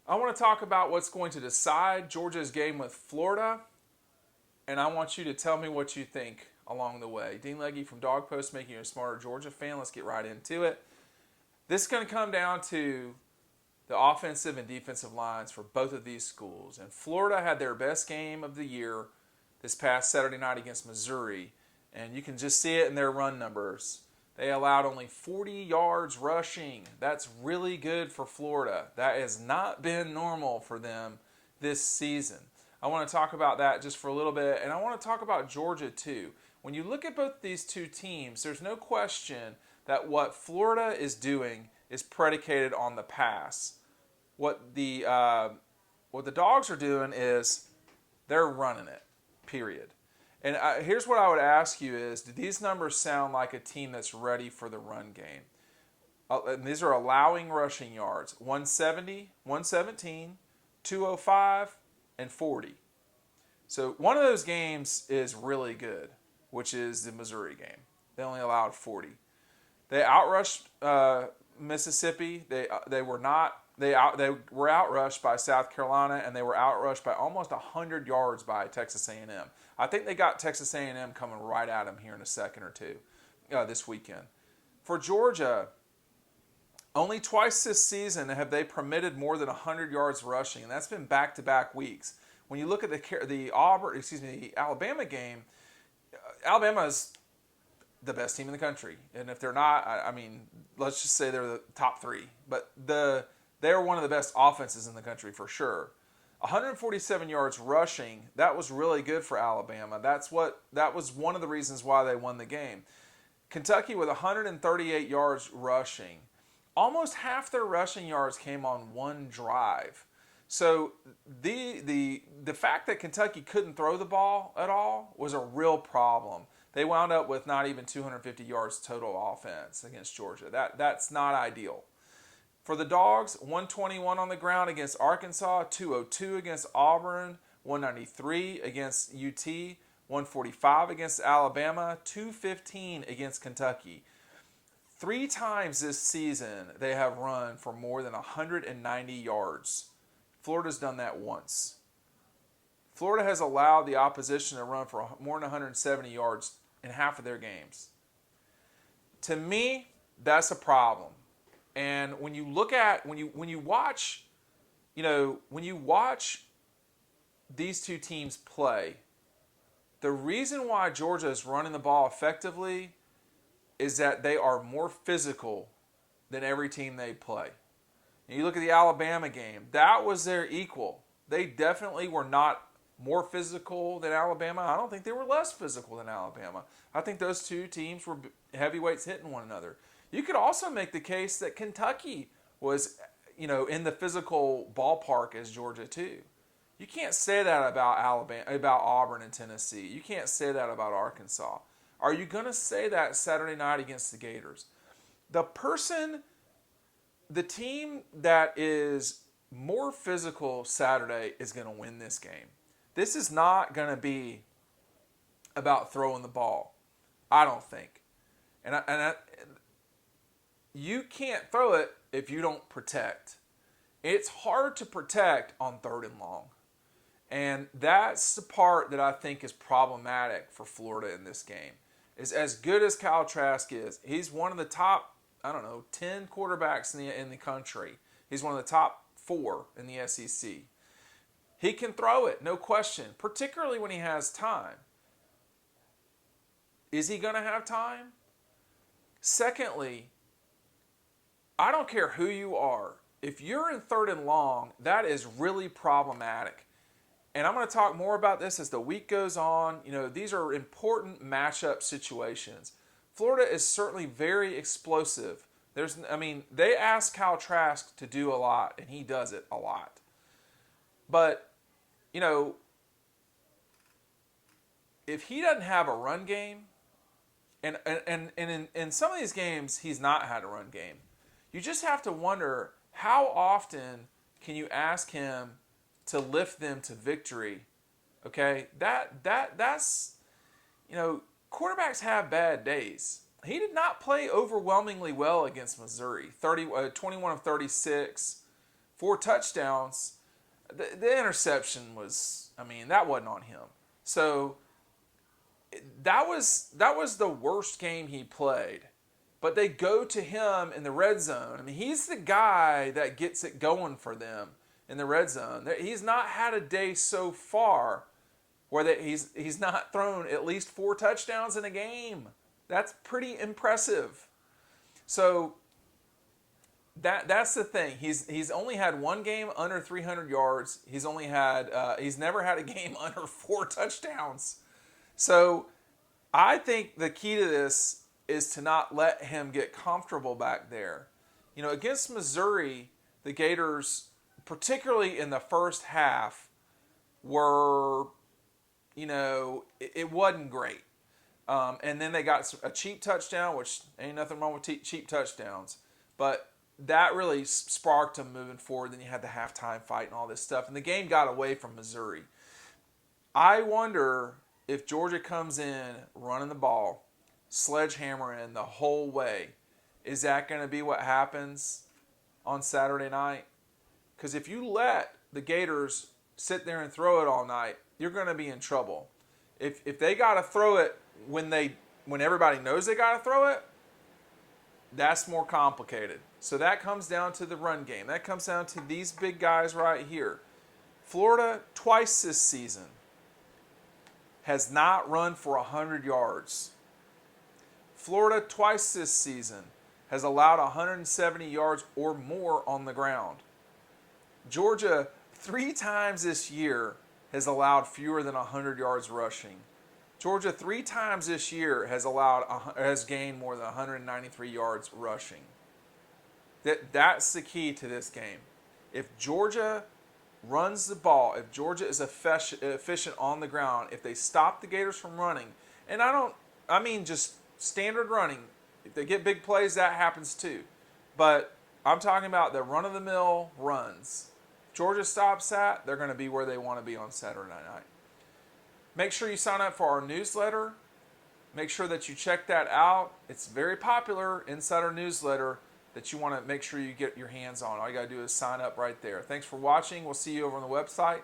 I want to talk about what's going to decide Georgia's game with Florida, and I want you to tell me what you think along the way. Dean Legge from Dog Post, making you a smarter Georgia fan. Let's get right into it. This is going to come down to the offensive and defensive lines for both of these schools. And Florida had their best game of the year this past Saturday night against Missouri, and you can just see it in their run numbers. They allowed only 40 yards rushing. That's really good for Florida. That has not been normal for them this season. I want to talk about that just for a little bit, and I want to talk about Georgia too. When you look at both these two teams, there's no question that what Florida is doing is predicated on the pass. What the Dogs are doing is they're running it, period. And here's what I would ask you is, do these numbers sound like a team that's ready for the run game? And these are allowing rushing yards, 170, 117, 205, and 40. So one of those games is really good, which is the Missouri game. They only allowed 40. They outrushed Mississippi. They were outrushed by South Carolina, and they were outrushed by almost 100 yards by Texas A&M. I think they got Texas A&M coming right at them here in a second or two this weekend. For Georgia, only twice this season have they permitted more than 100 yards rushing, and that's been back-to-back weeks. When you look at the Alabama game, Alabama is the best team in the country, and if they're not, I mean, let's just say they're the top three. But they're one of the best offenses in the country for sure. 147 yards rushing, that was really good for Alabama. That was one of the reasons why they won the game. Kentucky with 138 yards rushing. Almost half their rushing yards came on one drive. So the fact that Kentucky couldn't throw the ball at all was a real problem. They wound up with not even 250 yards total offense against Georgia. That's not ideal. For the Dogs, 121 on the ground against Arkansas, 202 against Auburn, 193 against UT, 145 against Alabama, 215 against Kentucky. 3 times this season they have run for more than 190 yards. Florida's done that once. Florida has allowed the opposition to run for more than 170 yards in half of their games. To me, that's a problem. And when you watch these two teams play, the reason why Georgia is running the ball effectively is that they are more physical than every team they play. And you look at the Alabama game, that was their equal. They definitely were not more physical than Alabama. I don't think they were less physical than Alabama. I think those two teams were heavyweights hitting one another. You could also make the case that Kentucky was, in the physical ballpark as Georgia too. You can't say that about Alabama, about Auburn and Tennessee. You can't say that about Arkansas. Are you going to say that Saturday night against the Gators? The team that is more physical Saturday is going to win this game. This is not going to be about throwing the ball, I don't think. You can't throw it if you don't protect. It's hard to protect on 3rd and long. And that's the part that I think is problematic for Florida in this game. Is as good as Kyle Trask is, he's one of the top, 10 quarterbacks in the country. He's one of the top 4 in the SEC. He can throw it, no question, particularly when he has time. Is he going to have time? Secondly, I don't care who you are. If you're in 3rd and long, that is really problematic. And I'm going to talk more about this as the week goes on. These are important matchup situations. Florida is certainly very explosive. They ask Kyle Trask to do a lot, and he does it a lot. But, if he doesn't have a run game, and in some of these games he's not had a run game, you just have to wonder how often can you ask him to lift them to victory. Okay, that's quarterbacks have bad days. He did not play overwhelmingly well against Missouri. 21 of 36 4 touchdowns. The interception was, that wasn't on him. So that was the worst game he played. But they go to him in the red zone. He's the guy that gets it going for them in the red zone. He's not had a day so far where he's not thrown at least 4 touchdowns in a game. That's pretty impressive. So that's the thing. He's only had one game under 300 yards. He's never had a game under 4 touchdowns. So I think the key to this is to not let him get comfortable back there. Against Missouri, the Gators, particularly in the first half, were, it wasn't great. And then they got a cheap touchdown, which ain't nothing wrong with cheap touchdowns. But that really sparked them moving forward. Then you had the halftime fight and all this stuff. And the game got away from Missouri. I wonder if Georgia comes in running the ball, sledgehammering the whole way, is that going to be what happens on Saturday night? Because if you let the Gators sit there and throw it all night, you're going to be in trouble. If they got to throw it when everybody knows they got to throw it, that's more complicated. So that comes down to the run game. That comes down to these big guys right here. Florida, twice this season, has not run for 100 yards. Florida, twice this season, has allowed 170 yards or more on the ground. Georgia, 3 times this year, has allowed fewer than 100 yards rushing. Georgia, 3 times this year, has gained more than 193 yards rushing. That's the key to this game. If Georgia runs the ball, if Georgia is efficient on the ground, if they stop the Gators from running, and just standard running. If they get big plays, that happens too. But I'm talking about the run-of-the-mill runs. If Georgia stops that, they're going to be where they want to be on Saturday night. Make sure you sign up for our newsletter. Make sure that you check that out. It's very popular inside our newsletter that you want to make sure you get your hands on. All you got to do is sign up right there. Thanks for watching. We'll see you over on the website.